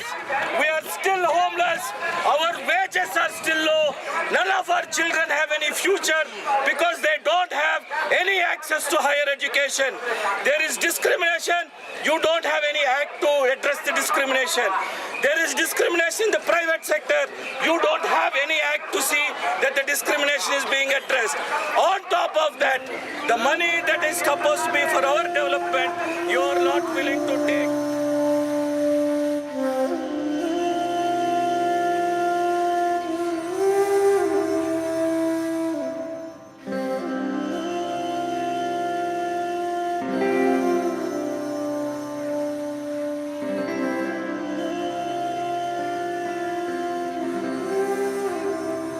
homeless. We are still homeless. Our wages are still low. None of our children have any future because they don't have any access to higher education. There is discrimination. You don't have any act to address the discrimination. There is discrimination in the private sector. You don't have any act to see that the discrimination is being addressed. On top of that, the money that is supposed to be for our development, you are not willing to take.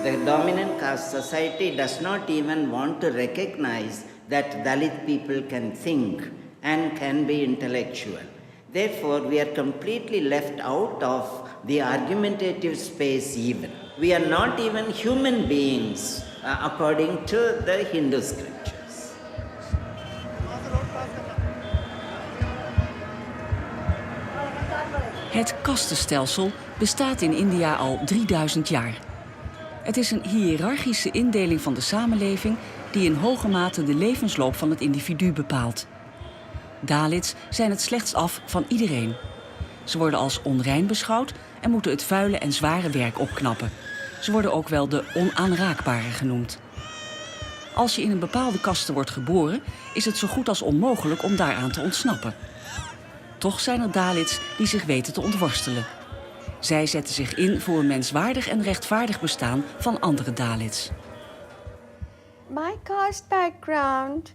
The dominant caste society does not even want to recognize that Dalit people can think and can be intellectual. Therefore, we are completely left out of the argumentative space even. We are not even human beings according to the Hindu scriptures. Het kastenstelsel bestaat in India al 3000 jaar. Het is een hiërarchische indeling van de samenleving die in hoge mate de levensloop van het individu bepaalt. Dalits zijn het slechtst af van iedereen. Ze worden als onrein beschouwd en moeten het vuile en zware werk opknappen. Ze worden ook wel de onaanraakbaren genoemd. Als je in een bepaalde kaste wordt geboren, is het zo goed als onmogelijk om daaraan te ontsnappen. Toch zijn er Dalits die zich weten te ontworstelen. Zij zetten zich in voor een menswaardig en rechtvaardig bestaan van andere Dalits. My caste background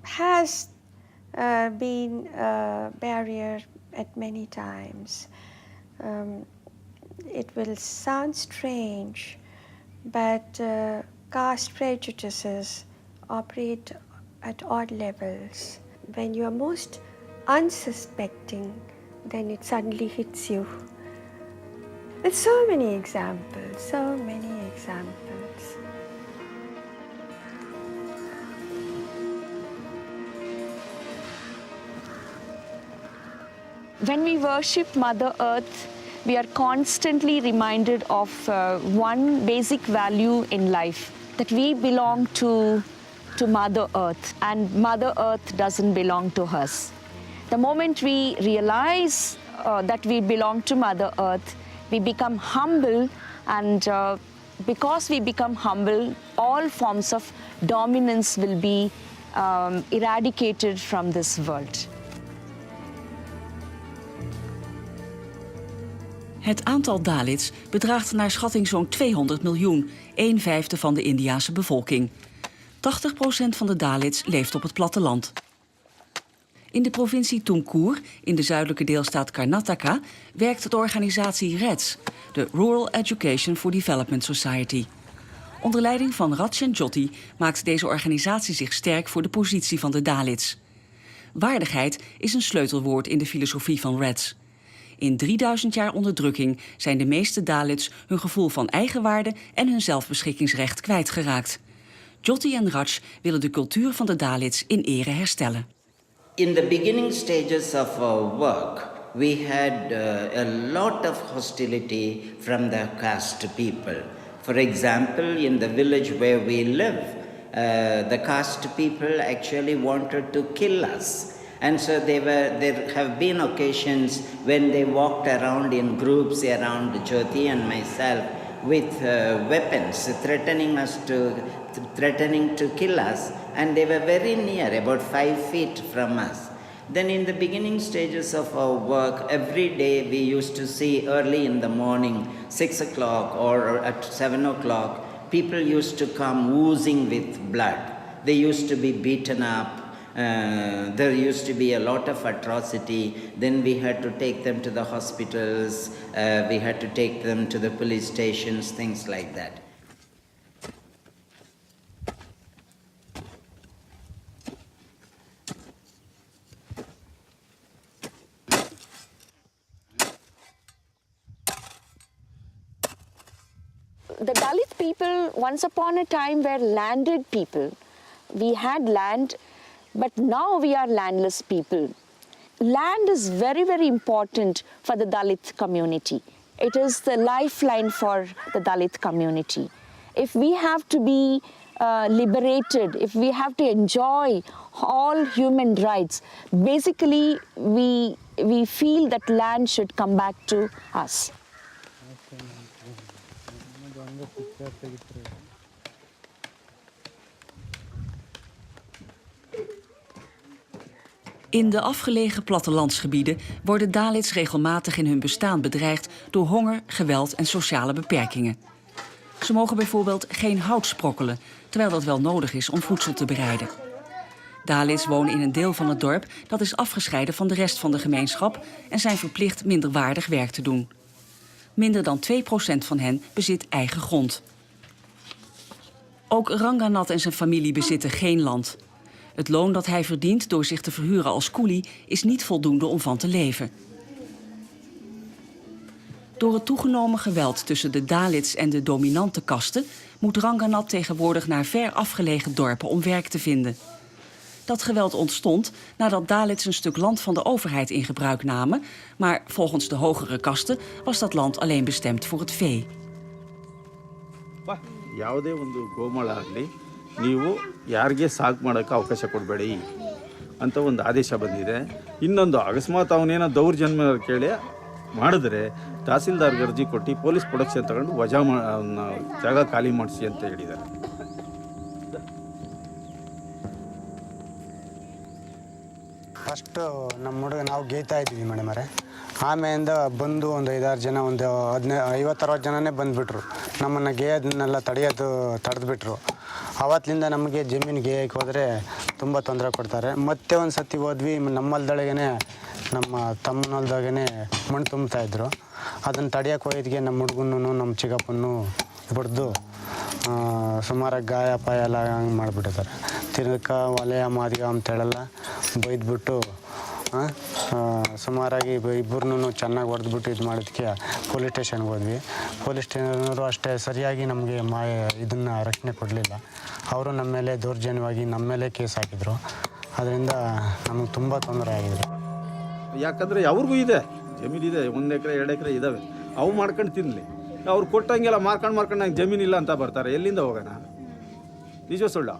has been a barrier at many times. It will sound strange, but caste prejudices operate at odd levels. When you are most unsuspecting, then it suddenly hits you. There's so many examples, so many examples. When we worship Mother Earth, we are constantly reminded of one basic value in life, that we belong to Mother Earth, and Mother Earth doesn't belong to us. The moment we realize that we belong to Mother Earth, we become humble, and because we become humble, all forms of dominance will be eradicated from this world. Het aantal Dalits bedraagt naar schatting zo'n 200 miljoen, 1/5 van de Indiase bevolking. 80% van de Dalits leeft op het platteland. In de provincie Tumkur, in de zuidelijke deelstaat Karnataka, werkt de organisatie REDS, de Rural Education for Development Society. Onder leiding van Raj en Jyoti maakt deze organisatie zich sterk voor de positie van de Dalits. Waardigheid is een sleutelwoord in de filosofie van REDS. In 3000 jaar onderdrukking zijn de meeste Dalits hun gevoel van eigenwaarde en hun zelfbeschikkingsrecht kwijtgeraakt. Jyoti en Raj willen de cultuur van de Dalits in ere herstellen. In the beginning stages of our work, we had a lot of hostility from the caste people. For example, in the village where we live, the caste people actually wanted to kill us. And so there have been occasions when they walked around in groups around Jyoti and myself with weapons, threatening to kill us, and they were very near, about 5 feet from us. Then in the beginning stages of our work, every day we used to see early in the morning, 6 o'clock or at 7 o'clock, people used to come oozing with blood. They used to be beaten up. There used to be a lot of atrocity. Then we had to take them to the hospitals, we had to take them to the police stations, things like that. The Dalit people, once upon a time, were landed people. We had land, but now we are landless people. land is very, very important for the Dalit community. It is the lifeline for the Dalit community. If we have to be liberated, if we have to enjoy all human rights, basically we feel that land should come back to us. In de afgelegen plattelandsgebieden worden Dalits regelmatig in hun bestaan bedreigd door honger, geweld en sociale beperkingen. Ze mogen bijvoorbeeld geen hout sprokkelen, terwijl dat wel nodig is om voedsel te bereiden. Dalits wonen in een deel van het dorp dat is afgescheiden van de rest van de gemeenschap en zijn verplicht minderwaardig werk te doen. Minder dan 2% van hen bezit eigen grond. Ook Ranganat en zijn familie bezitten geen land. Het loon dat hij verdient door zich te verhuren als koelie is niet voldoende om van te leven. Door het toegenomen geweld tussen de Dalits en de dominante kasten moet Ranganat tegenwoordig naar ver afgelegen dorpen om werk te vinden. Dat geweld ontstond nadat Dalits een stuk land van de overheid in gebruik namen, maar volgens de hogere kasten was dat land alleen bestemd voor het vee. ಯಾವುದೇ ಒಂದು ಗೋಮಾಳ ಆಗಲಿ ನೀವು ಯಾರಿಗೆ ಸಾಕು ಮಾಡೋಕ್ಕೆ ಅವಕಾಶ ಕೊಡಬೇಡಿ ಅಂತ ಒಂದು ಆದೇಶ ಬಂದಿದೆ. ಇನ್ನೊಂದು ಅಕಸ್ಮಾತ್ ಅವನೇನೋ ದೌರ್ಜನ್ಯ ಕೇಳಿ ಮಾಡಿದ್ರೆ ತಹಸೀಲ್ದಾರ್ಗೆ ಅರ್ಜಿ ಕೊಟ್ಟು ಪೊಲೀಸ್ ಪ್ರೊಡಕ್ಷನ್ ತಗೊಂಡು ವಜಾ ಜಾಗ ಖಾಲಿ ಮಾಡಿಸಿ ಅಂತ ಹೇಳಿದ್ದಾರೆ. ಫಸ್ಟು ನಮ್ಮ ಹುಡುಗ ನಾವು ಗೇಯ್ತಾ ಇದ್ವಿ ಮೇಡಮರೇ. ಆಮೇಲಿಂದ ಬಂದು ಒಂದು 5-6 ಜನ, ಒಂದು 50-60 ಜನನೇ ಬಂದುಬಿಟ್ರು. ನಮ್ಮನ್ನು ಗೇಯೋದನ್ನೆಲ್ಲ ತಡೆದ್ಬಿಟ್ರು. ಆವತ್ತಿಂದ ನಮಗೆ ಜಮೀನು ಗೇಯಕ್ಕೆ ಹೋದರೆ ತುಂಬ ತೊಂದರೆ ಕೊಡ್ತಾರೆ. ಮತ್ತೆ ಒಂದು ಸತಿ ಹೋದ್ವಿ, ನಮ್ಮಲ್ದೊಳಗೇ ನಮ್ಮ ತಮ್ಮನಲ್ದಾಗೇ ಮಣ್ಣು ತುಂಬ್ತಾಯಿದ್ರು. ಅದನ್ನು ತಡೆಯೋಕೆ ಹೋಗಿದ್ಗೆ ನಮ್ಮ ಹುಡುಗನೂ ನಮ್ಮ ಚಿಕ್ಕಪ್ಪನೂ ಬಡ್ದು ಸುಮಾರಾಗಿ ಗಾಯ ಪಾಯ ಎಲ್ಲ ಹಂಗೆ ಮಾಡಿಬಿಟ್ಟಿದ್ದಾರೆ. ತಿರ್ಗ ವಲಯ ಮಾದಿಗ ಅಂತೇಳೆಲ್ಲ ಬೈದ್ಬಿಟ್ಟು ಸುಮಾರಾಗಿ ಇಬ್ಬರನ್ನೂ ಚೆನ್ನಾಗಿ ಹೊಡೆದ್ಬಿಟ್ಟು ಇದು ಮಾಡೋದಕ್ಕೆ ಪೊಲೀಸ್ ಸ್ಟೇಷನ್ಗೆ ಹೋದ್ವಿ. ಪೊಲೀಸ್ ಸ್ಟೇಷನವರು ಅಷ್ಟೇ ಸರಿಯಾಗಿ ನಮಗೆ ಇದನ್ನು ರಕ್ಷಣೆ ಕೊಡಲಿಲ್ಲ. ಅವರು ನಮ್ಮ ಮೇಲೆ ದೌರ್ಜನ್ಯವಾಗಿ ನಮ್ಮ ಮೇಲೆ ಕೇಸ್ ಹಾಕಿದರು. ಅದರಿಂದ ನಮಗೆ ತುಂಬ ತೊಂದರೆ ಆಗಿದೆ. ಯಾಕಂದರೆ ಅವ್ರಿಗೂ ಇದೆ ಜಮೀನಿದೆ, 1 ಎಕರೆ 2 ಎಕರೆ ಇದ್ದಾವೆ. ಅವು ಮಾಡ್ಕೊಂಡು ತಿನ್ನಲಿ. ಅವ್ರು ಕೊಟ್ಟಂಗೆಲ್ಲ ಮಾರ್ಕೊಂಡು ನಂಗೆ ಜಮೀನಿಲ್ಲ ಅಂತ ಬರ್ತಾರೆ. ಎಲ್ಲಿಂದ ಹೋಗೋಣ? ನಿಜ ಸುಳ್ಳ?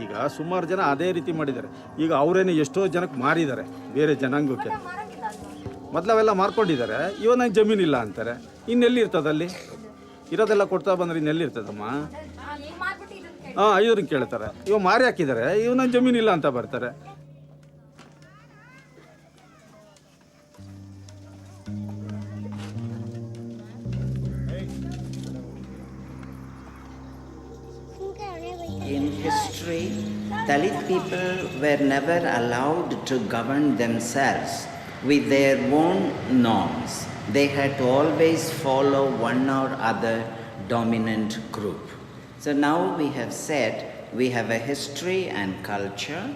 ಈಗ ಸುಮಾರು ಜನ ಅದೇ ರೀತಿ ಮಾಡಿದ್ದಾರೆ. ಈಗ ಅವರೇನೆ ಎಷ್ಟೋ ಜನಕ್ಕೆ ಮಾರಿದ್ದಾರೆ ಬೇರೆ ಜನಾಂಗಕ್ಕೆ. ಮೊದಲವೆಲ್ಲ ಮಾರ್ಕೊಂಡಿದ್ದಾರೆ. ಇವಾಗ ನಂಗೆ ಜಮೀನಿಲ್ಲ ಅಂತಾರೆ. ಇನ್ನೆಲ್ಲಿ ಇರ್ತದಲ್ಲಿ? ಇರೋದೆಲ್ಲ ಕೊಡ್ತಾ ಬಂದರೆ ಇನ್ನೆಲ್ಲಿರ್ತದಮ್ಮ? ಇವ್ರನ್ನ ಕೇಳ್ತಾರೆ. ಇವಾಗ ಮಾರಿ ಹಾಕಿದ್ದಾರೆ, ಇವಾಗ ನಂಗೆ ಜಮೀನಿಲ್ಲ ಅಂತ ಬರ್ತಾರೆ. In history, Dalit people were never allowed to govern themselves with their own norms. They had to always follow one or other dominant group. So now we have said we have a history and culture,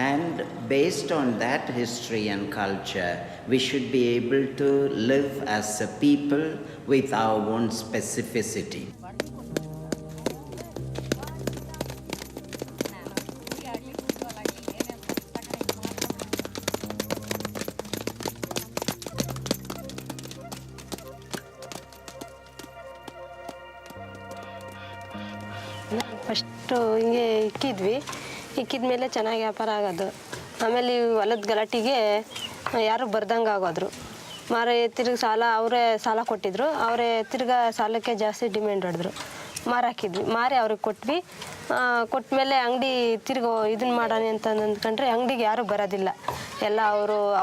and based on that history and culture, we should be able to live as a people with our own specificity. First ಹಿಂಗೆ ಇಕ್ಕಿದ ಮೇಲೆ ಚೆನ್ನಾಗಿ ವ್ಯಾಪಾರ ಆಗೋದು. ಆಮೇಲೆ ಈ ಹೊಲದ ಗಲಾಟಿಗೆ ಯಾರು ಬರ್ದಂಗೆ ಆಗೋದ್ರು. ತಿರ್ಗಿ ಅವರೇ ಸಾಲ ಕೊಟ್ಟಿದ್ರು. ಅವರೇ ತಿರ್ಗಾ ಸಾಲಕ್ಕೆ ಜಾಸ್ತಿ ಡಿಮ್ಯಾಂಡ್ ಹೊಡೆದ್ರು. ಮಾರಾಕಿದ್ವಿ. ಮಾರಿ ಅವ್ರಿಗೆ ಕೊಟ್ವಿ. ಕೊಟ್ಮೇಲೆ ಅಂಗಡಿ ಇದನ್ನು ಮಾಡೋಣ ಅಂತ ಅಂದ್ಕೊಂಡ್ರೆ ಅಂಗಡಿಗೆ ಯಾರೂ ಬರೋದಿಲ್ಲ. ಎಲ್ಲ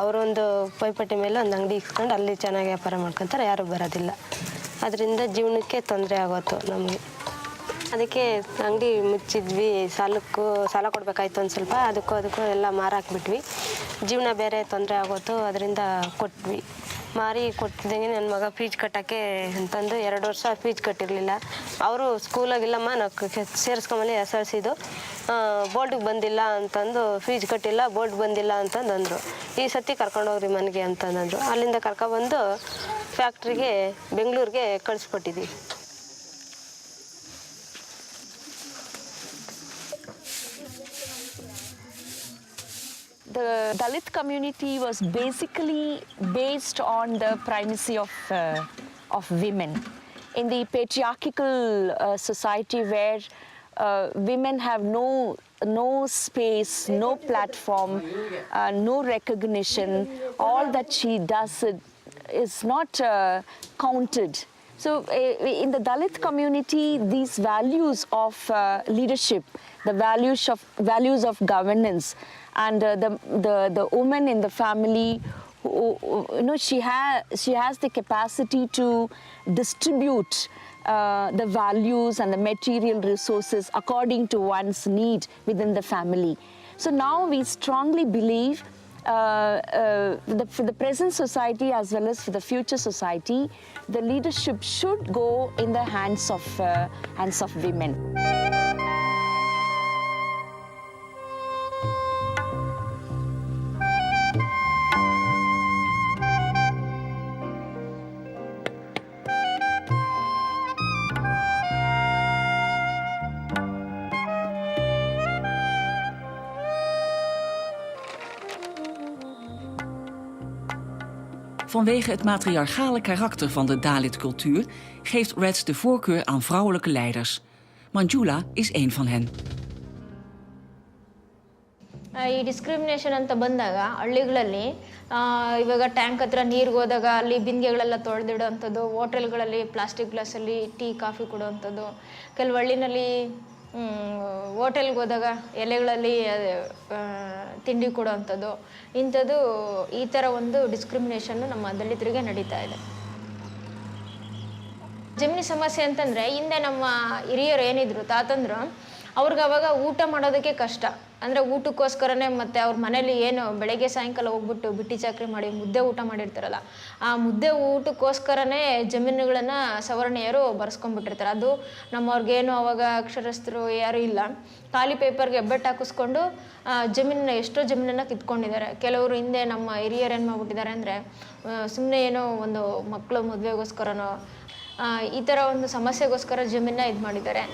ಅವರೊಂದು ಪೈಪೋಟಿ ಮೇಲೆ ಒಂದು ಅಂಗಡಿ ಇಟ್ಕೊಂಡು ಅಲ್ಲಿ ಚೆನ್ನಾಗಿ ವ್ಯಾಪಾರ ಮಾಡ್ಕೊತಾರೆ, ಯಾರೂ ಬರೋದಿಲ್ಲ. ಅದರಿಂದ ಜೀವನಕ್ಕೆ ತೊಂದರೆ ಆಗೋತು ನಮಗೆ. ಅದಕ್ಕೆ ಅಂಗಡಿ ಮುಚ್ಚಿದ್ವಿ. ಸಾಲ ಕೊಡಬೇಕಾಯ್ತು ಒಂದು ಸ್ವಲ್ಪ. ಅದಕ್ಕೂ ಎಲ್ಲ ಮಾರಾಕ್ಬಿಟ್ವಿ. ಜೀವನ ಬೇರೆ ತೊಂದರೆ ಆಗೋತು. ಅದರಿಂದ ಕೊಟ್ವಿ. ಮಾರಿ ಕೊಟ್ಟಿದ್ದಂಗೆ ನನ್ನ ಮಗ ಫೀಸ್ ಕಟ್ಟೋಕ್ಕೆ ಅಂತಂದು 2 ವರ್ಷ ಫೀಸ್ ಕಟ್ಟಿರಲಿಲ್ಲ. ಅವರು ಸ್ಕೂಲಾಗಿಲ್ಲಮ್ಮ ನಾವು ಸೇರಿಸ್ಕೊಂಬಲ್ಲಿ SLCದು ಬೋರ್ಡಿಗೆ ಬಂದಿಲ್ಲ ಅಂತಂದು, ಫೀಸ್ ಕಟ್ಟಿಲ್ಲ, ಬೋರ್ಡ್ ಬಂದಿಲ್ಲ ಅಂತಂದು ಈ ಸತಿ ಕರ್ಕೊಂಡೋಗ್ರಿ ಮನೆಗೆ ಅಂತಂದರು. ಅಲ್ಲಿಂದ ಕರ್ಕೊಬಂದು ಫ್ಯಾಕ್ಟ್ರಿಗೆ ಬೆಂಗಳೂರಿಗೆ ಕಳಿಸ್ಕೊಟ್ಟಿದ್ವಿ. the Dalit community was basically based on the primacy of women. In the patriarchal society where women have no space, no platform, no recognition, all that she does is not counted. So in the Dalit community, these values of leadership, the values of governance, and the woman in the family, she has the capacity to distribute the values and the material resources according to one's need within the family. So now we strongly believe for the present society as well as for the future society, the leadership should go in the hands of women. Vanwege het matriarchale karakter van de Dalit-cultuur geeft Reds de voorkeur aan vrouwelijke leiders. Manjula is één van hen. ಈ discrimination ಅಂತ ಬಂದಾಗ ಹಳ್ಳಿಗಳಲ್ಲಿ ಇವಾಗ tank ಹತ್ರ ನೀರಿಗೆ ಹೋದಾಗ ಅಲ್ಲಿ ಬಿಂದಿಗೆಗಳೆಲ್ಲ ತೊಳೆದಿಡೋವಂಥದ್ದು, ಹೋಟೆಲ್ಗಳಲ್ಲಿ ಪ್ಲಾಸ್ಟಿಕ್ ಗ್ಲಾಸಲ್ಲಿ ಟೀ ಕಾಫಿ ಕೊಡುವಂಥದ್ದು, ಕೆಲವು ಹಳ್ಳಿನಲ್ಲಿ ಹೋಟೆಲ್ಗೆ ಹೋದಾಗ ಎಲೆಗಳಲ್ಲಿ ತಿಂಡಿ ಕೊಡುವಂಥದ್ದು, ಇಂಥದ್ದು ಈ ಥರ ಒಂದು ಡಿಸ್ಕ್ರಿಮಿನೇಷನ್ನು ನಮ್ಮ ದಲಿತರಿಗೆ ನಡೀತಾ ಇದೆ. ಜಮೀನು ಸಮಸ್ಯೆ ಅಂತಂದರೆ ಹಿಂದೆ ನಮ್ಮ ಹಿರಿಯರು ಏನಿದ್ರು ತಾತಂದ್ರು, ಅವ್ರಿಗೆ ಅವಾಗ ಊಟ ಮಾಡೋದಕ್ಕೆ ಕಷ್ಟ. ಅಂದರೆ ಊಟಕ್ಕೋಸ್ಕರನೇ ಮತ್ತು ಅವ್ರ ಮನೇಲಿ ಏನು ಬೆಳಗ್ಗೆ ಸಾಯಂಕಾಲ ಹೋಗ್ಬಿಟ್ಟು ಬಿಟ್ಟಿ ಚಾಕ್ರಿ ಮಾಡಿ ಮುದ್ದೆ ಊಟ ಮಾಡಿರ್ತಾರಲ್ಲ, ಆ ಮುದ್ದೆ ಊಟಕ್ಕೋಸ್ಕರನೇ ಜಮೀನುಗಳನ್ನು ಸವರ್ಣೀಯರು ಬರ್ಸ್ಕೊಂಡ್ಬಿಟ್ಟಿರ್ತಾರೆ. ಅದು ನಮ್ಮವ್ರಿಗೇನು ಅವಾಗ ಅಕ್ಷರಸ್ಥರು ಯಾರೂ ಇಲ್ಲ, ಖಾಲಿ ಪೇಪರ್ಗೆ ಹೆಬ್ಬೆಟ್ಟು ಹಾಕಿಸ್ಕೊಂಡು ಎಷ್ಟೋ ಜಮೀನನ್ನು ಕಿತ್ಕೊಂಡಿದ್ದಾರೆ. ಕೆಲವರು ಹಿಂದೆ ನಮ್ಮ ಹಿರಿಯರು ಏನು ಮಾಡ್ಬಿಟ್ಟಿದ್ದಾರೆ ಅಂದರೆ, ಸುಮ್ಮನೆ ಏನೋ ಒಂದು ಮಕ್ಕಳು ಮದುವೆಗೋಸ್ಕರನೋ ಈ ಥರ ಒಂದು ಸಮಸ್ಯೆಗೋಸ್ಕರ ಜಮೀನನ್ನ ಇದು ಮಾಡಿದ್ದಾರೆ.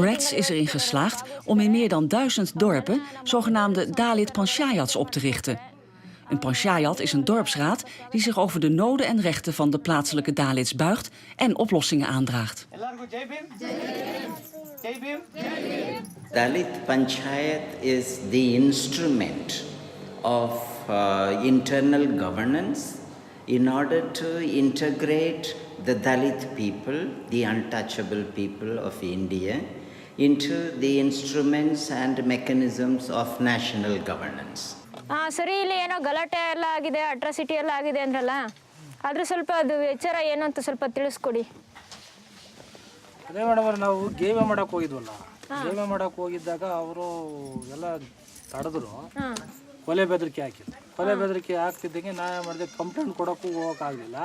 Reds is erin geslaagd om in meer dan 1000 dorpen zogenaamde Dalit panchayats op te richten. Een panchayat is een dorpsraad die zich over de noden en rechten van de plaatselijke Dalits buigt en oplossingen aandraagt. Dalit panchayat is the instrument of internal governance in order to integrate the Dalit people, the untouchable people of India, into the instruments and mechanisms of national governance. ಸರಿ, ಇಲ್ಲಿ ಏನೋ ಗಲಾಟೆ ಎಲ್ಲ ಆಗಿದೆ, atrocity ಎಲ್ಲ ಆಗಿದೆ ಅಂದ್ರಲ್ಲ, ಆದ್ರೆ ಸ್ವಲ್ಪ ಅದು ಎಚ್ಚರ ಏನು ಅಂತ ಸ್ವಲ್ಪ ತಿಳಿಸ್ಕೊಡಿ. ಅದೇ ಮೇಡಮ್, ನಾವು ಗೇವೆ ಮಾಡಕ್ಕೆ ಹೋಗಿದ್ವಲ್ಲ, ಗೇವೆ ಮಾಡಕ್ಕೆ ಹೋಗಿದ್ದಾಗ ಅವರು ಎಲ್ಲ ತಡೆದ್ರು, ಕೊಲೆ ಬೆದರಿಕೆ ಹಾಕಿದ್ರು. ಕೊಲೆ ಬೆದರಿಕೆ ಹಾಕ್ತಿದ್ದಂಗೆ ನಾ ಮಾಡಿದೆ, ಕಂಪ್ಲೇಂಟ್ ಕೊಡೋಕ್ಕೂ ಹೋಗೋಕ್ಕಾಗಲಿಲ್ಲ.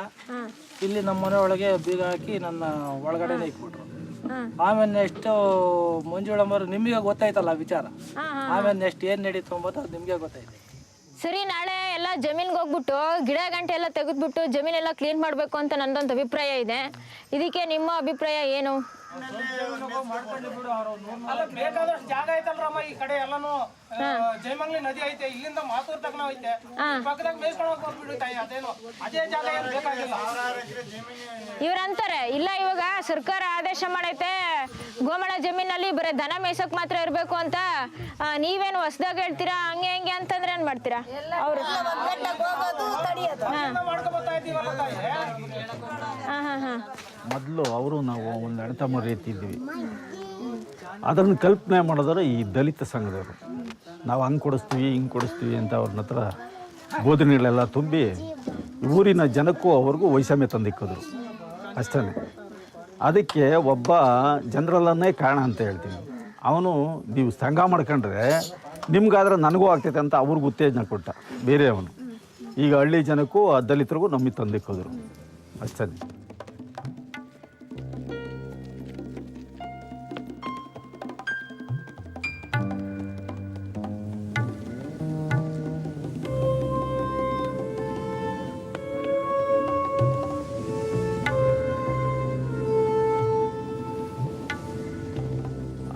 ಇಲ್ಲಿ ನಮ್ಮ ಮನೆ ಒಳಗೆ ಬೀಗ ಹಾಕಿ ನನ್ನ ಒಳಗಡೆನೇ ಇಕ್ಬಿಟ್ರು. ಆಮೇಲೆ ನೆಕ್ಸ್ಟ್ ಮಂಜುಳಮ್ಮರು ನಿಮಗೆ ಗೊತ್ತಾಯ್ತಲ್ಲ ವಿಚಾರ, ಆಮೇಲೆ ನೆಕ್ಸ್ಟ್ ಏನು ನಡೀತು ಅಂಬೋದು ಅದು ನಿಮಗೆ ಗೊತ್ತಾಯ್ತು. ಸರಿ, ನಾಳೆ ಎಲ್ಲ ಜಮೀನ್ಗೆ ಹೋಗ್ಬಿಟ್ಟು ಗಿಡ ಗಂಟೆ ಎಲ್ಲ ತೆಗೆದ್ಬಿಟ್ಟು ಜಮೀನೆಲ್ಲ ಕ್ಲೀನ್ ಮಾಡಬೇಕು ಅಂತ ನನ್ನದೊಂದು ಅಭಿಪ್ರಾಯ ಇದೆ. ಇದಕ್ಕೆ ನಿಮ್ಮ ಅಭಿಪ್ರಾಯ ಏನು? ಬೇಕಾದಷ್ಟು ಜಾಗ ಐತಲ್ರಮ್ಮ ಈ ಕಡೆ ಎಲ್ಲಾನು. ಜಯಮಂಗ್ಲಿ ನದಿ ಐತೆ, ಇಲ್ಲಿಂದ ಮಾತೂರ್ ತಗನ ಐತೆ, ಪಕ್ಕದಾಗ ಮೇಸ್ಕೊಳಕ್ ಹೋಗ್ಬಿಡು ತಾಯಿ, ಅದೇನು ಅದೇ ಜಾಗ ಏನು ಬೇಕಾಗಿಲ್ಲ. ಇವ್ರಂತಾರೆ ಇಲ್ಲ, ಇವಾಗ ಸರ್ಕಾರ ಆದೇಶ ಮಾಡೈತೆ ಗೋಮಳ ಜಮೀನಲ್ಲಿ ಬರೀ ದನ ಮೇಯ್ಸಕ್ ಮಾತ್ರ ಇರ್ಬೇಕು ಅಂತ, ನೀವೇನು ಹೊಸದಾಗ ಹೇಳ್ತೀರಾ ಹಂಗೆ ಹಂಗೆ ಅಂತಂದ್ರೆ ಏನ್ ಮಾಡ್ತೀರಾ? ಅವ್ರು ಮೊದಲು ಅವರು ನಾವು ಒಂದು ಅಣ್ತಮ್ಮ ರೀತಿ ಇದ್ವಿ. ಅದನ್ನು ಕಲ್ಪನೆ ಮಾಡಿದ್ರೆ ಈ ದಲಿತ ಸಂಘದವರು, ನಾವು ಹಂಗೆ ಕೊಡಿಸ್ತೀವಿ ಹಿಂಗೆ ಕೊಡಿಸ್ತೀವಿ ಅಂತ ಅವ್ರನ್ನ ಹತ್ರ ಬೋಧನೆಗಳೆಲ್ಲ ತುಂಬಿ ಊರಿನ ಜನಕ್ಕೂ ಅವ್ರಿಗೂ ವೈಷಮ್ಯ ತಂದಿಕ್ಕಿದ್ರು ಅಷ್ಟೇ. ಅದಕ್ಕೆ ಒಬ್ಬ ಜನರಲ್ಲನ್ನೇ ಕಾರಣ ಅಂತ ಹೇಳ್ತೀನಿ. ಅವನು ನೀವು ಸಂಘ ಮಾಡ್ಕೊಂಡ್ರೆ ನಿಮ್ಗಾದ್ರೆ ನನಗೂ ಆಗ್ತೈತೆ ಅಂತ ಅವ್ರಿಗೆ ಉತ್ತೇಜನ ಕೊಟ್ಟ ಬೇರೆ ಅವನು. ಈಗ ಹಳ್ಳಿ ಜನಕ್ಕೂ ಆ ದಲಿತರಿಗೂ ನಮಗೆ ತಂದಿಕ್ಕಿದ್ರು ಅಷ್ಟೇ.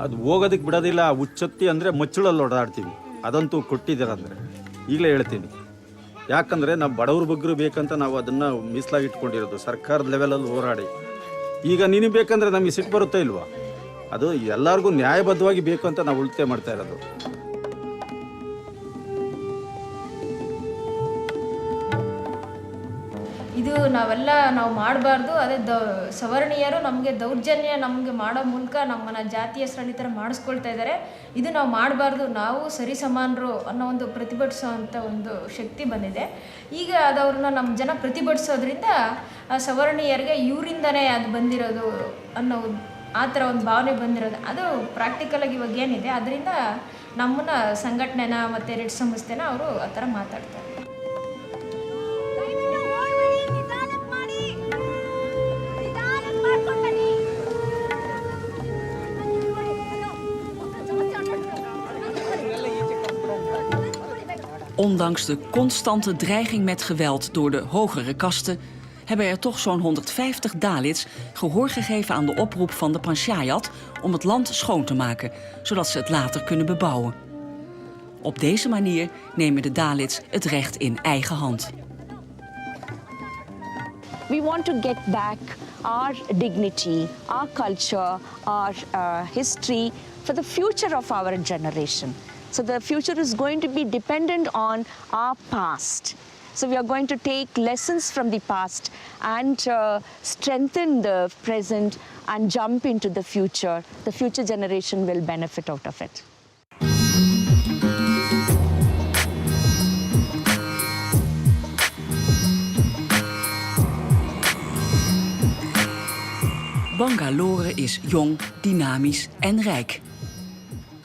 ಅದು ಹೋಗೋದಕ್ಕೆ ಬಿಡೋದಿಲ್ಲ. ಹುಚ್ಚತ್ತಿ ಅಂದರೆ ಮಚ್ಚಳಲ್ಲಿ ಓಡಾಡ್ತೀವಿ, ಅದಂತೂ ಕೊಟ್ಟಿದ್ದೀರಂದರೆ ಈಗಲೇ ಹೇಳ್ತೀನಿ. ಯಾಕಂದರೆ ನಾವು ಬಡವ್ರ ಬಗ್ಗರು ಬೇಕಂತ ನಾವು ಅದನ್ನು ಮೀಸಲಾಗಿ ಇಟ್ಕೊಂಡಿರೋದು ಸರ್ಕಾರದ ಲೆವೆಲಲ್ಲಿ ಹೋರಾಡಿ. ಈಗ ನಿನಗೆ ಬೇಕಂದರೆ ನಮಗೆ ಸಿಟ್ಟು ಬರುತ್ತಾ ಇಲ್ವಾ? ಅದು ಎಲ್ಲರಿಗೂ ನ್ಯಾಯಬದ್ಧವಾಗಿ ಬೇಕು ಅಂತ ನಾವು ಉಳಿತಾಯ ಮಾಡ್ತಾ ಇರೋದು. ಇದು ನಾವು ಮಾಡಬಾರ್ದು. ಅದೇ ಸವರ್ಣೀಯರು ನಮಗೆ ದೌರ್ಜನ್ಯ ನಮಗೆ ಮಾಡೋ ಮೂಲಕ ನಮ್ಮನ್ನು ಜಾತಿ ಹೆಸರಲ್ಲಿ ಈ ಥರ ಮಾಡಿಸ್ಕೊಳ್ತಾ ಇದ್ದಾರೆ. ಇದು ನಾವು ಮಾಡಬಾರ್ದು, ನಾವು ಸರಿಸಮಾನರು ಅನ್ನೋ ಒಂದು ಪ್ರತಿಭಟಿಸೋವಂಥ ಒಂದು ಶಕ್ತಿ ಬಂದಿದೆ. ಈಗ ಅದು ಅವ್ರನ್ನ ನಮ್ಮ ಜನ ಪ್ರತಿಭಟಿಸೋದ್ರಿಂದ ಸವರ್ಣೀಯರಿಗೆ ಇವರಿಂದನೇ ಅದು ಬಂದಿರೋದು ಅನ್ನೋ ಆ ಥರ ಒಂದು ಭಾವನೆ ಬಂದಿರೋದು. ಅದು ಪ್ರಾಕ್ಟಿಕಲಾಗಿ ಇವಾಗ ಏನಿದೆ ಅದರಿಂದ ನಮ್ಮನ್ನು ಸಂಘಟನೆನ ಮತ್ತು ರೆಡ್ ಸಂಸ್ಥೆನ ಅವರು ಆ ಥರ ಮಾತಾಡ್ತಾರೆ. Ondanks de constante dreiging met geweld door de hogere kasten hebben er toch zo'n 150 Dalits gehoor gegeven aan de oproep van de panchayat om het land schoon te maken, zodat ze het later kunnen bebouwen. Op deze manier nemen de Dalits het recht in eigen hand. We want to get back our dignity, our culture, our history for the future of our generation. So the future is going to be dependent on our past. So we are going to take lessons from the past and strengthen the present and jump into the future. The future generation will benefit out of it. Bangalore is jong, dynamisch en rijk.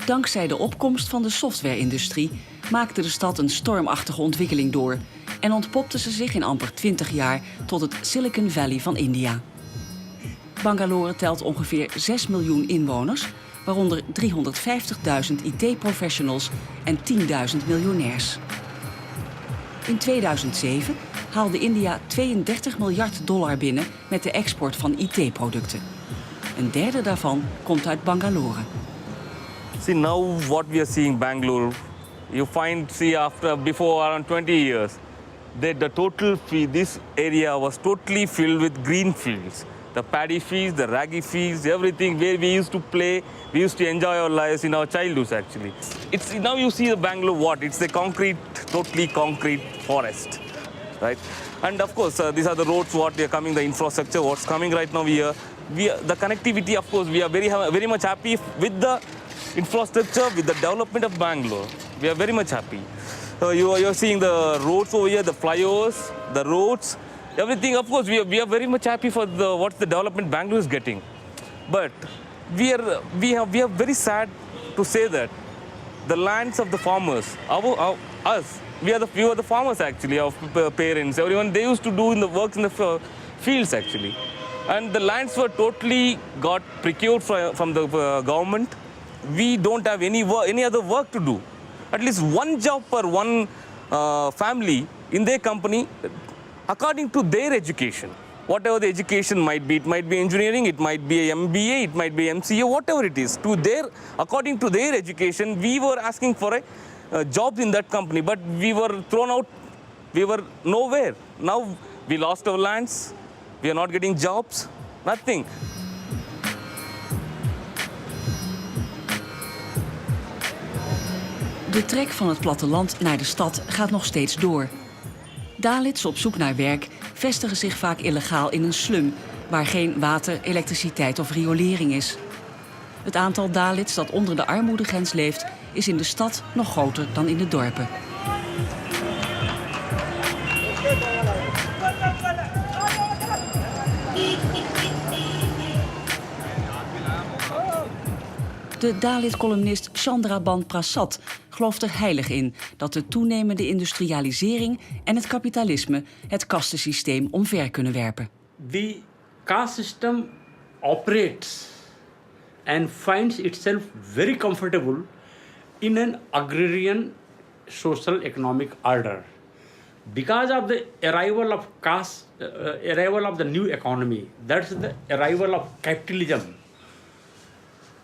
Dankzij de opkomst van de software-industrie maakte de stad een stormachtige ontwikkeling door en ontpopte ze zich in amper 20 jaar tot het Silicon Valley van India. Bangalore telt ongeveer 6 miljoen inwoners, waaronder 350.000 IT-professionals en 10.000 miljonairs. In 2007 haalde India $32 miljard binnen met de export van IT-producten. Een derde daarvan komt uit Bangalore. See, now what we are seeing Bangalore, you find, before around 20 years, the total this area was totally filled with green fields. The paddy fields, the raggy fields, everything where we used to play, we used to enjoy our lives in our childhoods actually. Now you see the Bangalore it's the totally concrete forest, right? And of course, these are the roads we are coming, the infrastructure, what's coming right now here. The connectivity, of course, we are very much happy with the infrastructure, with the development of Bangalore. We are very much happy. You're seeing the roads over here, the flyovers, the roads, everything. Of course, we are very much happy for what the development Bangalore is getting. But we are very sad to say that the lands of the farmers, we were the farmers actually, our parents, everyone, they used to do in the works in the fields actually. And the lands were totally got procured from the government. We don't have any other work to do. At least one job per one family in their company, according to their education. Whatever the education might be, it might be engineering, it might be MBA, it might be MCA, whatever it is. According to their education, we were asking for a job in that company, but we were thrown out. We were nowhere. Now we lost our lands. We are not getting jobs. Nothing. De trek van het platteland naar de stad gaat nog steeds door. Dalits op zoek naar werk vestigen zich vaak illegaal in een slum waar geen water, elektriciteit of riolering is. Het aantal Dalits dat onder de armoedegrens leeft is in de stad nog groter dan in de dorpen. De Dalit-columnist Chandra Ban Prasad gelooft er heilig in dat de toenemende industrialisering en het kapitalisme het kastensysteem omver kunnen werpen. The caste system operates and finds itself very comfortable in an agrarian social economic order. Because of the arrival of arrival of the new economy, that's the arrival of capitalism.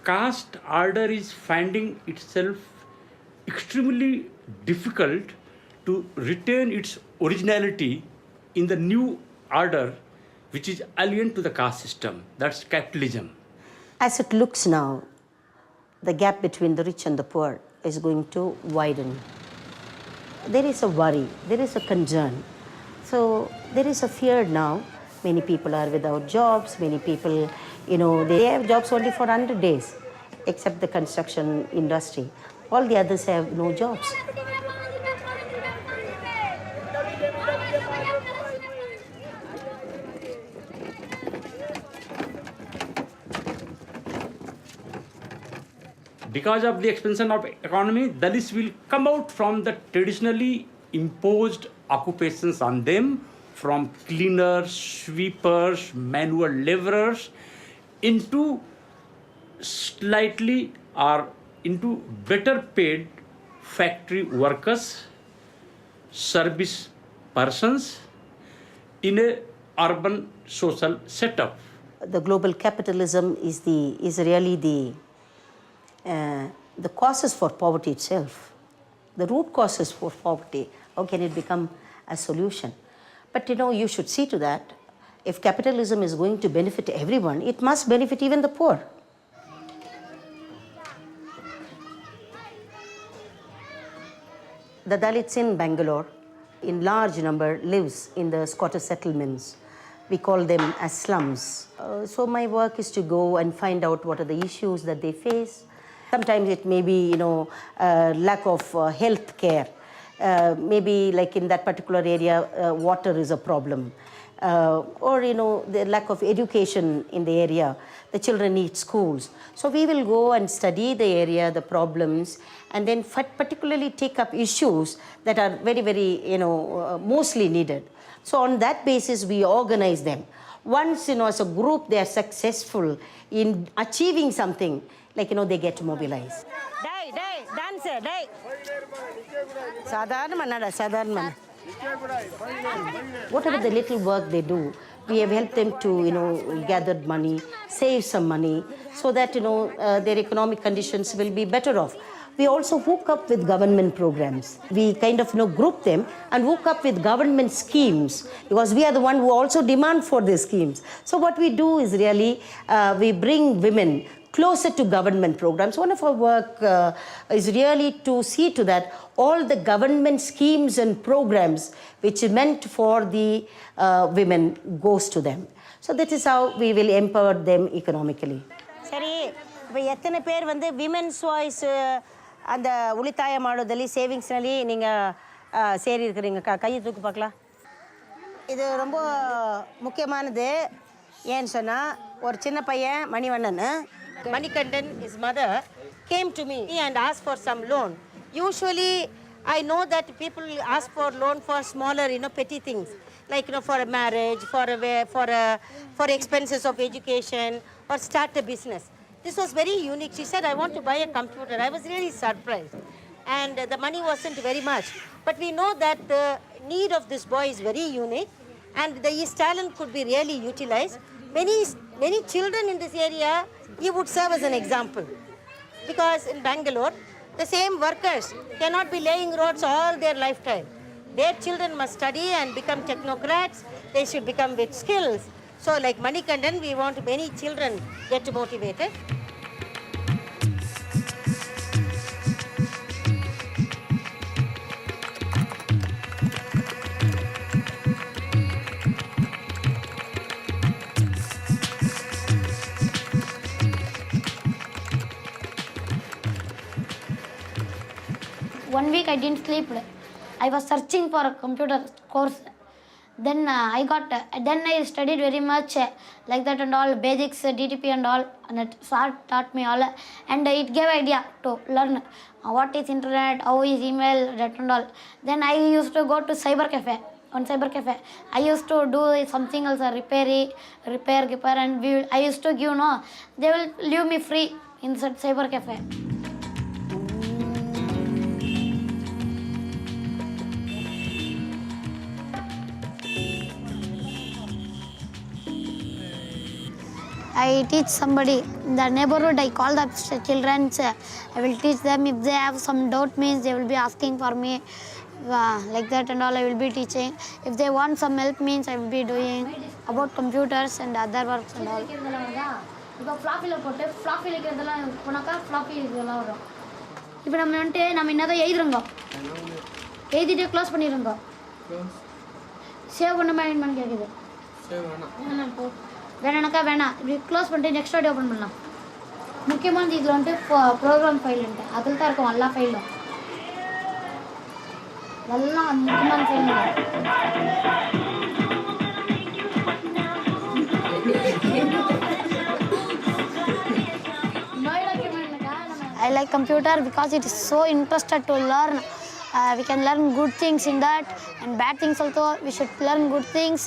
caste order is finding itself extremely difficult to retain its originality in the new order which is alien to the caste system. That's capitalism. As it looks now, the gap between the rich and the poor is going to widen. There is a worry, there is a concern. So there is a fear now. Many people are without jobs, many people, they have jobs only for 100 days, except the construction industry. All the others have no jobs. Because of the expansion of economy, Dalits will come out from the traditionally imposed occupations on them, from cleaners, sweepers, manual laborers, into slightly or into better paid factory workers, service persons in a urban social setup. The global capitalism is really the causes for poverty itself, the root causes for poverty. How can it become a solution? But you should see to that. If capitalism is going to benefit everyone, it must benefit even the poor. The Dalits in Bangalore, in large number, lives in the squatter settlements. We call them as slums. So my work is to go and find out what are the issues that they face. Sometimes it may be, lack of health care. Maybe like in that particular area, water is a problem. Or, the lack of education in the area. The children need schools. So we will go and study the area, the problems, and then particularly take up issues that are very, very, mostly needed. So on that basis, we organize them. Once, as a group, they are successful in achieving something, like, they get mobilized. Whatever the little work they do, we have helped them to, gather money, save some money, so that, their economic conditions will be better off. We also hook up with government programs. We kind of, group them and hook up with government schemes, because we are the one who also demand for these schemes. So what we do is really, we bring women closer to government programs. One of our work is really to see to that all the government schemes and programs which are meant for the women goes to them. So that is how we will empower them economically. சரி, இப்போ எத்தனை பேர் women's voice அந்த உளித்தாய மாடுதலி சேவிங்ஸ்னாலே நீங்கள் சேரி இருக்கிறீங்க கையை தூக்கு பார்க்கலாம். இது ரொம்ப முக்கியமானது. ஏன்னு சொன்னால் ஒரு சின்ன பையன் Manivannan, Manikandan, his mother, came to me and asked for some loan. Usually, I know that people ask for loan for smaller, petty things, like for a marriage, for expenses of education, or start a business. This was very unique. She said, "I want to buy a computer." I was really surprised, and the money wasn't very much. But we know that the need of this boy is very unique, and his talent could be really utilized. Many children in this area, he would serve as an example. Because in Bangalore, the same workers cannot be laying roads all their lifetime. Their children must study and become technocrats. They should become with skills. So like Manikandan, we want many children get motivated. One week I didn't sleep. I was searching for a computer course. Then then I studied very much like that and all, basics, DTP and all, and it taught me all. And it gave idea to learn what is internet, how is email, that and all. Then I used to go to cyber cafe. On cyber cafe, I used to do something else, repair, and I used to give, they will leave me free inside cyber cafe. I teach somebody in the neighborhood. I call the children. I will teach them. If they have some doubt, means they will be asking for me, like that and all. I will be teaching. If they want some help, means I will be doing about computers and other works and all. இப்போ ஃப்ளாப்பியில் போட்டு ஃப்ளாப்பியில் இருக்கிறதெல்லாம் போனாக்கா floppy இதெல்லாம் வரும். இப்போ நம்ம வந்துட்டு நம்ம என்னதான் எழுதுறோங்க, எழுதிட்டு க்ளோஸ் பண்ணிடுங்க. சேவ் பண்ண மாதிரி கேட்குது. வேணாக்கா வேணாம், இப்படி க்ளோஸ் பண்ணிட்டு நெக்ஸ்ட் வாட்டி ஓப்பன் பண்ணலாம். முக்கியமானது இதில் வந்துட்டு ப்ரோக்ராம் ஃபைலுன்ட்டு அதில் தான் இருக்கும் எல்லா ஃபைலும். எல்லாம் முக்கியமான file. I like computer because it is so interested to learn. We can learn good things in that and bad things also. We should learn good things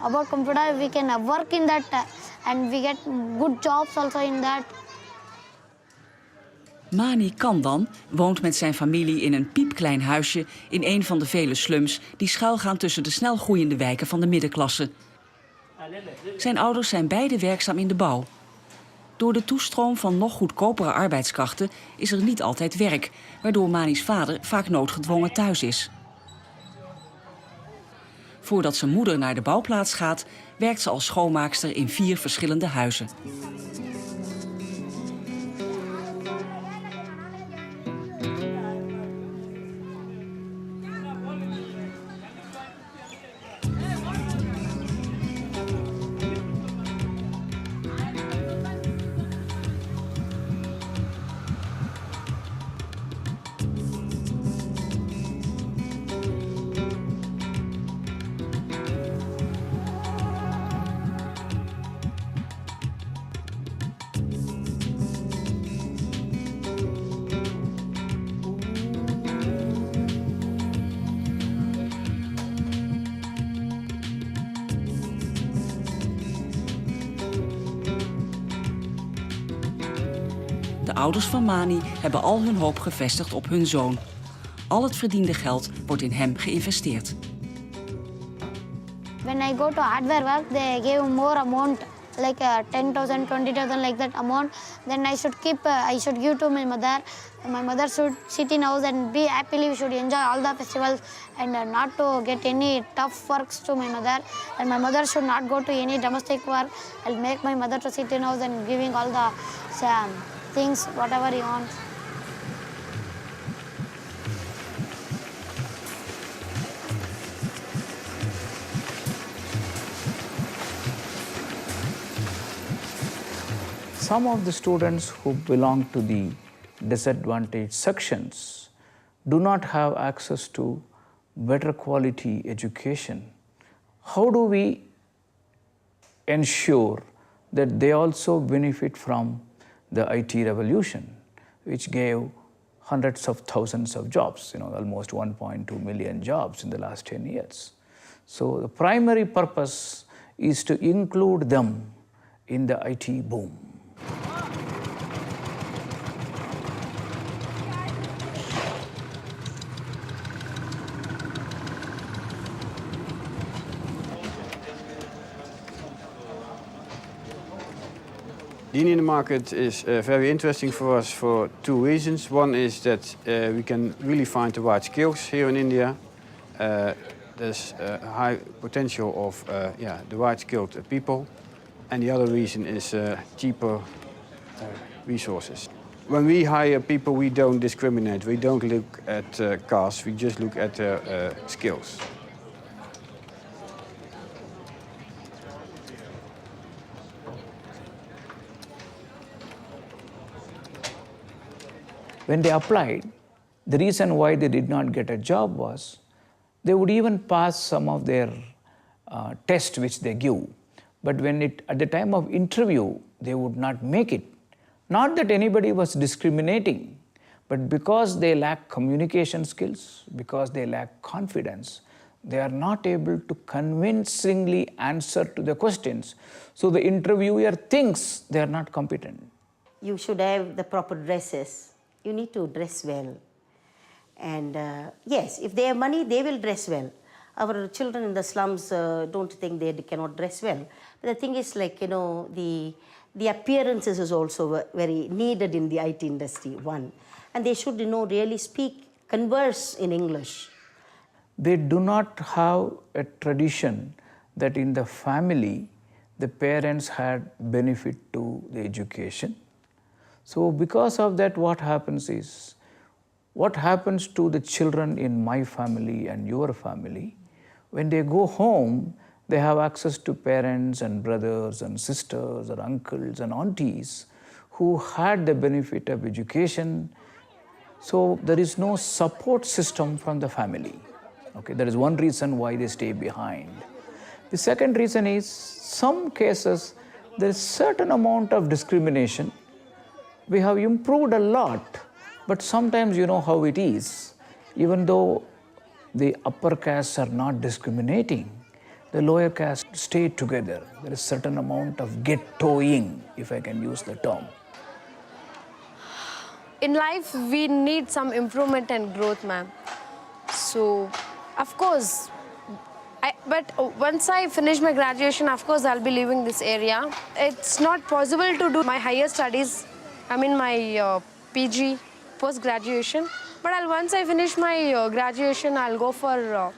about computer. We can work in that and we get good jobs also in that. Mani Kandan woont met zijn familie in een piepklein huisje in een van de vele slums die schuilgaan tussen de snel groeiende wijken van de middenklasse. Zijn ouders zijn beide werkzaam in de bouw. Door de toestroom van nog goedkopere arbeidskrachten is er niet altijd werk, waardoor Mani's vader vaak noodgedwongen thuis is. Voordat zijn moeder naar de bouwplaats gaat, werkt ze als schoonmaakster in 4 verschillende huizen. De ouders van Mani hebben al hun hoop gevestigd op hun zoon. Al het verdiende geld wordt in hem geïnvesteerd. When I go to hardware work, they give more amount, like 10,000, 20,000, like that amount. Then I should give to my mother. My mother should sit in house and be happily. We should enjoy all the festivals and not to get any tough works to my mother. And my mother should not go to any domestic work. I'll make my mother to sit in house and giving all the things, whatever he wants. Some of the students who belong to the disadvantaged sections do not have access to better quality education. How do we ensure that they also benefit from the IT revolution, which gave hundreds of thousands of jobs, almost 1.2 million jobs in the last 10 years. So the primary purpose is to include them in the IT boom. The Indian market is very interesting for us for 2 reasons. One is that we can really find the right skills here in India. There's a high potential of the right skilled people. And the other reason is cheaper resources. When we hire people, we don't discriminate. We don't look at caste, we just look at their skills. When they applied, the reason why they did not get a job was they would even pass some of their tests which they give. But at the time of interview, they would not make it. Not that anybody was discriminating, but because they lack communication skills, because they lack confidence, they are not able to convincingly answer to the questions. So the interviewer thinks they are not competent. You should have the proper dresses. You need to dress well. And yes, if they have money, they will dress well. Our children in the slums don't think they cannot dress well. But the thing is, like, you know, the appearances is also very needed in the IT industry, one. And they should, you know, really converse in English. They do not have a tradition that in the family, the parents had benefit to the education. So because of that, what happens to the children in my family and your family, when they go home, they have access to parents and brothers and sisters or uncles and aunties who had the benefit of education. So there is no support system from the family. Okay, that is one reason why they stay behind. The second reason is, some cases, there is certain amount of discrimination. We have improved a lot, but sometimes you know how it is. Even though the upper castes are not discriminating, the lower castes stay together. There is certain amount of ghettoing, if I can use the term. In life, we need some improvement and growth, ma'am. So, of course, but once I finish my graduation, of course, I'll be leaving this area. It's not possible to do my higher studies, my PG, post-graduation. But once I finish my graduation, I'll go for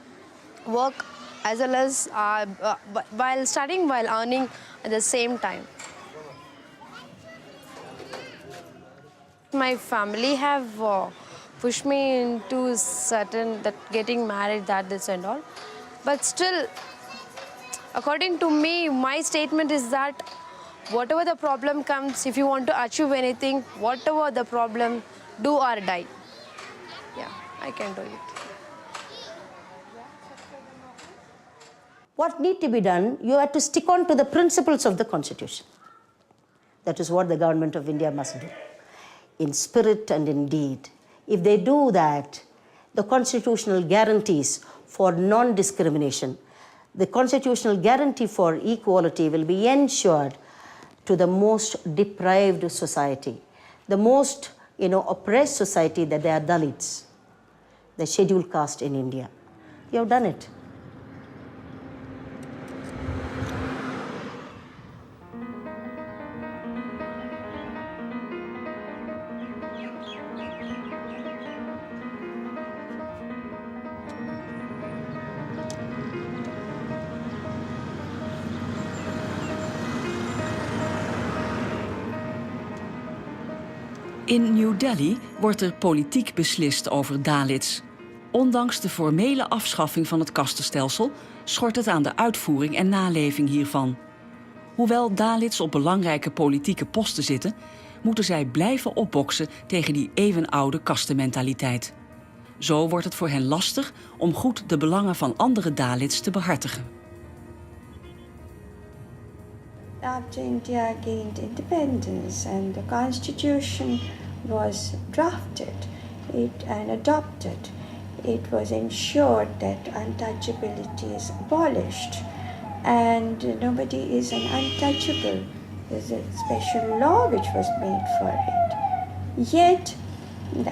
work as well as while studying, while earning at the same time. My family have pushed me into certain, that getting married, this and all. But still, according to me, my statement is that whatever the problem comes, if you want to achieve anything, whatever the problem, do or die. Yeah, I can do it. What need to be done, you have to stick on to the principles of the Constitution. That is what the government of India must do, in spirit and in deed. If they do that, the constitutional guarantees for non-discrimination, the constitutional guarantee for equality will be ensured to the most deprived society, the most oppressed society, that they are Dalits, the scheduled caste in India. You have done it. In New Delhi wordt er politiek beslist over Dalits. Ondanks de formele afschaffing van het kastenstelsel schort het aan de uitvoering en naleving hiervan. Hoewel Dalits op belangrijke politieke posten zitten, moeten zij blijven opboksen tegen die eeuwenoude kastenmentaliteit. Zo wordt het voor hen lastig om goed de belangen van andere Dalits te behartigen. After India gained independence and the constitution was drafted and adopted, it was ensured that untouchability is abolished and nobody is an untouchable. There's a special law which was made for it. Yet,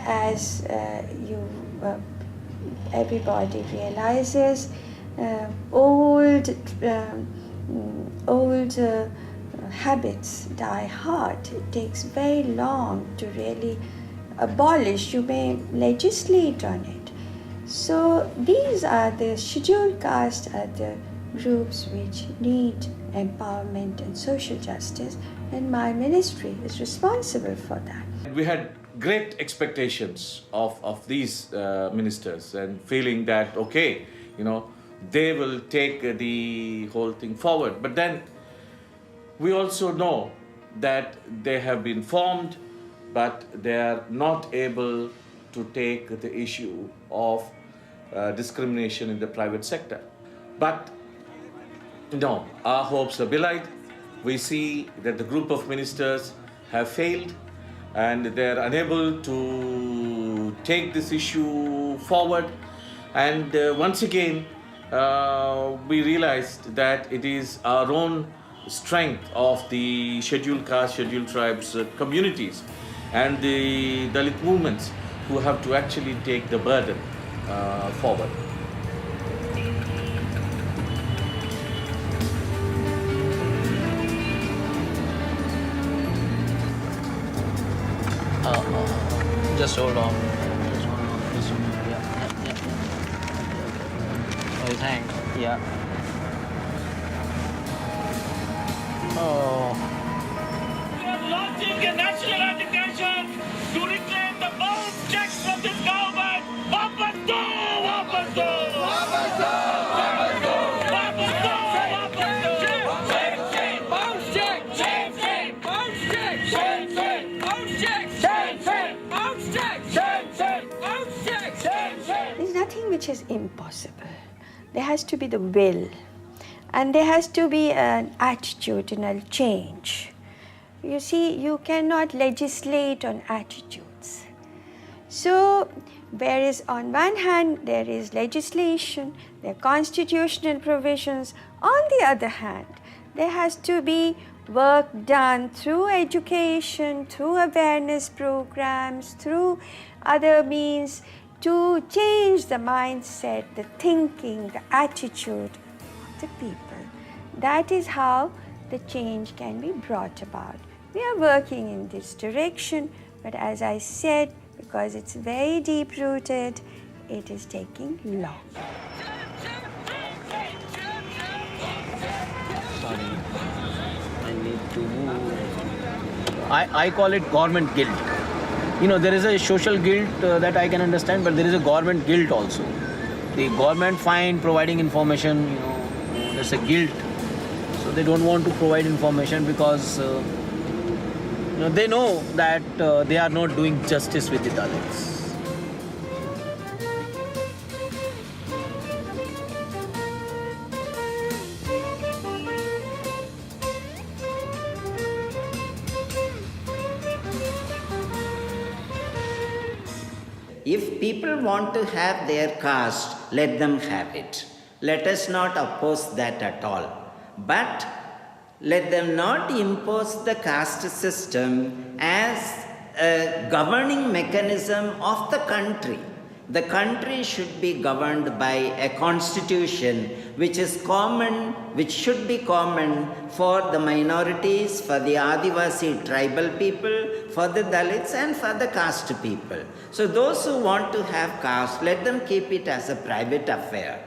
as everybody realizes, old habits die hard. It takes very long to really abolish. You may legislate on it. So these are the scheduled castes, are the groups which need empowerment and social justice, and my ministry is responsible for that. We had great expectations of these ministers, and feeling that, okay, they will take the whole thing forward. But then we also know that they have been formed, but they are not able to take the issue of discrimination in the private sector. But no, our hopes are belied. We see that the group of ministers have failed and they are unable to take this issue forward. And once again, we realized that it is our own strength of the scheduled caste, scheduled tribes communities and the Dalit movements who have to actually take the burden forward. Just hold on. Just hold on. This one. Yeah. Oh, thanks. Yeah. Oh. We are launching a national education to reclaim the bound checks from this government. Wapas do! Wapas do! Wapas do! Wapas do! Wapas do! Wapas do! Shame, shame! Bounce check! Shame, shame! Bounce check! Shame, shame! Bounce check! Shame, shame! Bounce check! Shame, shame! Bounce check! Shame, shame! There's nothing which is impossible. There has to be the will, and there has to be an attitudinal change. You see, you cannot legislate on attitudes. So, whereas on one hand there is legislation, there are constitutional provisions, on the other hand, there has to be work done through education, through awareness programs, through other means to change the mindset, the thinking, the attitude of the people. That is how the change can be brought about. We are working in this direction, but as I said, because it's very deep-rooted, it is taking long. Sorry. I need to move. I call it government guilt. You know, there is a social guilt that I can understand, but there is a government guilt also. The government find providing information, you know, there's a guilt. So they don't want to provide information because you know, they know that they are not doing justice with the Dalits. If people want to have their caste, let them have it. Let us not oppose that at all. But let them not impose the caste system as a governing mechanism of the country. The country should be governed by a constitution which is common, which should be common for the minorities, for the Adivasi tribal people, for the Dalits and for the caste people. So those who want to have caste, let them keep it as a private affair.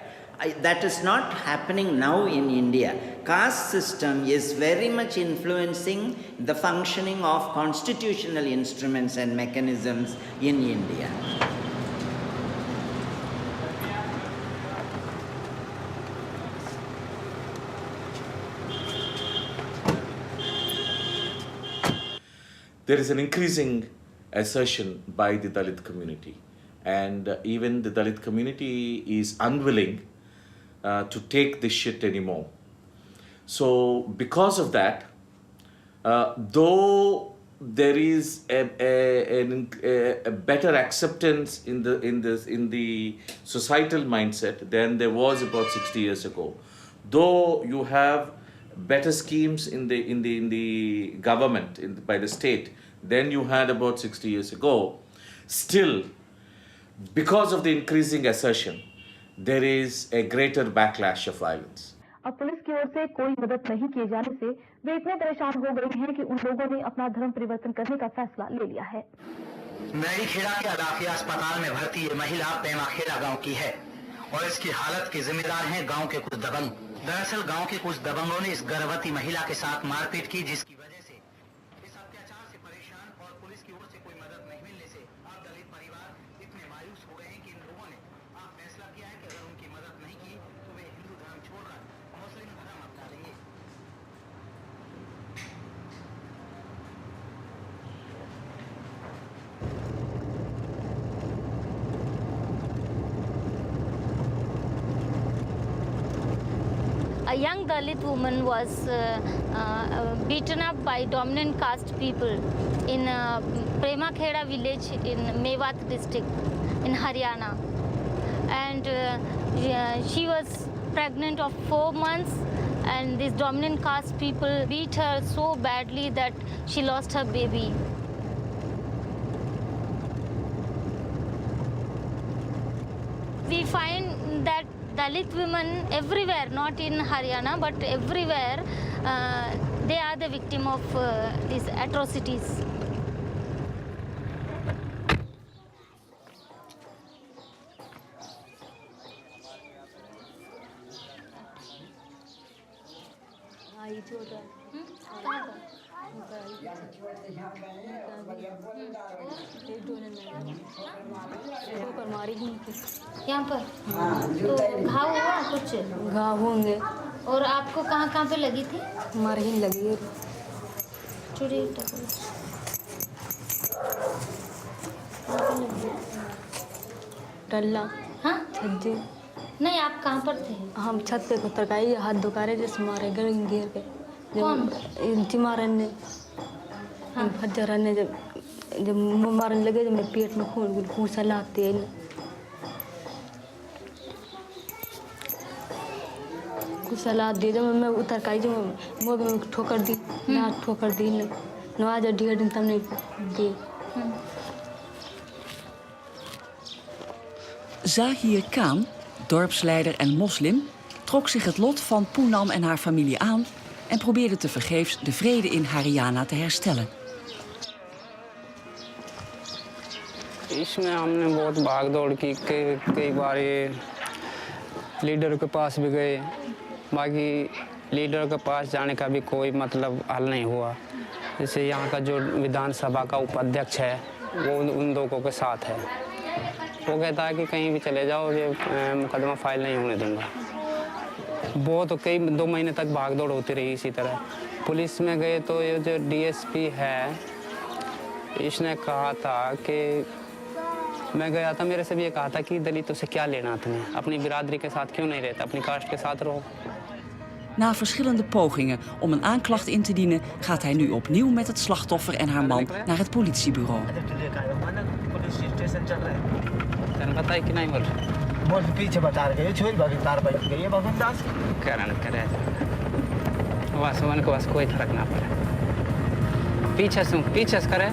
That is not happening now in India. Caste system is very much influencing the functioning of constitutional instruments and mechanisms in India. There is an increasing assertion by the Dalit community, and even the Dalit community is unwilling to take this shit anymore. So because of that, though there is a better acceptance in the societal mindset than there was about 60 years ago, though you have better schemes in the government by the state than you had about 60 years ago, still, because of the increasing assertion, there is a greater backlash of violence. अब police की ओर से कोई मदद नहीं किए जाने से वे इतने परेशान हो गए हैं कि उन लोगों ने अपना धर्म परिवर्तन करने का फैसला ले लिया है। नई खेड़ा के अदाफिया अस्पताल में भर्ती ये महिला पेमा खेड़ा गांव की है और इसकी हालत के जिम्मेदार हैं गांव के कुछ दबंग। दरअसल गांव के कुछ दबंगों ने इस गर्भवती महिला के साथ मारपीट की, जिसकी वजह से इस अत्याचार से परेशान और पुलिस की ओर से कोई मदद नहीं मिलने से अब दलित परिवार इतने मायूस हो गए हैं कि इन लोगों ने फैसला किया है कि अगर उनकी मदद नहीं की तो वे हिंदू धर्म छोड़कर मुस्लिम धर्म अपना लेंगे। A young Dalit woman was beaten up by dominant caste people in Prema Kheda village in Mewat district in Haryana. And she was pregnant of 4 months, and these dominant caste people beat her so badly that she lost her baby. We find that Dalit women everywhere, not in Haryana, but everywhere, they are the victim of these atrocities. यहाँ पर तो घाव हुआ कुछ? घाव होंगे। और आपको कहाँ कहाँ पे लगी थी? हमारे ही लगी है। चुड़ी टल्ला। हाँ छज्जे। नहीं, आप कहाँ पर थे? हम छत पे पत्थर का ही हाथ धोका रहे जैसे मारे घेर के। कौन? मारन ने भज्जर ने जब मारने लगे जब मेरे पेट में खून सा लाते हैं कुछ सलाह दिए जब मैं उतर का जो वो में ठोकर दी ना ठोकर दी नवाज ढीर दिन तमने दी. Zahir Khan, dorpsleider en moslim, trok zich het lot van Poonam en haar familie aan en probeerde tevergeefs de vrede in Haryana te herstellen. इसमें हमने बहुत भाग दौड़ की कई बार ये लीडर के पास भी गए, बाकी लीडर के पास जाने का भी कोई मतलब हल नहीं हुआ. जैसे यहाँ का जो विधानसभा का उपाध्यक्ष है वो उन लोगों के साथ है. वो कहता है कि कहीं भी चले जाओ, ये मुकदमा फाइल नहीं होने दूंगा. बहुत कई 2 महीने तक भाग दौड़ होती रही इसी तरह. पुलिस में गए तो ये जो डीएसपी है इसने कहा था कि मैं गया था, मेरे से भी ये कहा था कि दलितों से क्या लेना तुम्हें, अपनी बिरादरी के साथ क्यों नहीं रहता, अपनी कास्ट के साथ रहो. Na verschillende pogingen om een aanklacht in te dienen, gaat hij nu opnieuw met het slachtoffer en haar man naar het politiebureau. पीछे करे,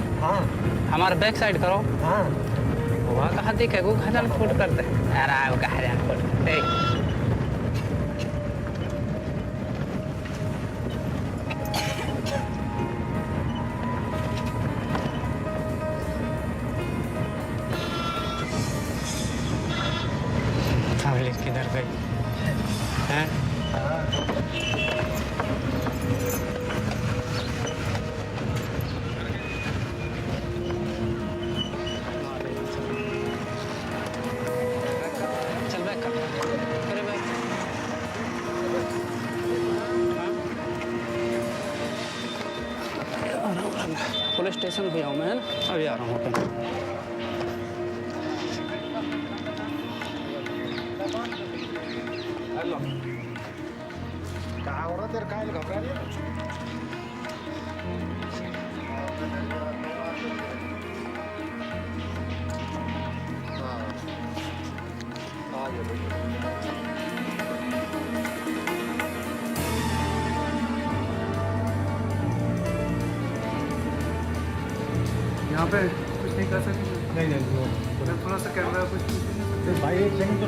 हमारा बैक साइड करो. वहाँ कहाँ दिखे वो खजान फुट करते हैं. अरे वो खजान फुट करते. किधर गई हैं? चल बैक कर, करे बैक. पुलिस स्टेशन पे आऊँ मैं, अभी आ रहा हूँ. यहाँ पे कुछ नहीं कर सकते. नहीं थोड़ा सा कैमरा कुछ भाई एक सेकंड तो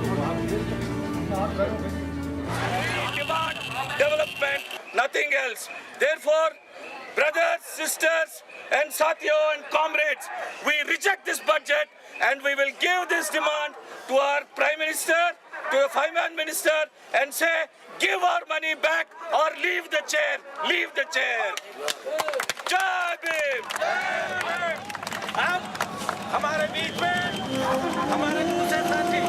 Demand development, nothing else. Therefore, brothers, sisters, and Satyo and comrades, we reject this budget and we will give this demand to our Prime Minister, to the five-man minister, and say, give our money back or leave the chair. Leave the chair. Jai Bhim! अब हमारे बीच में हमारे दूसरे साथी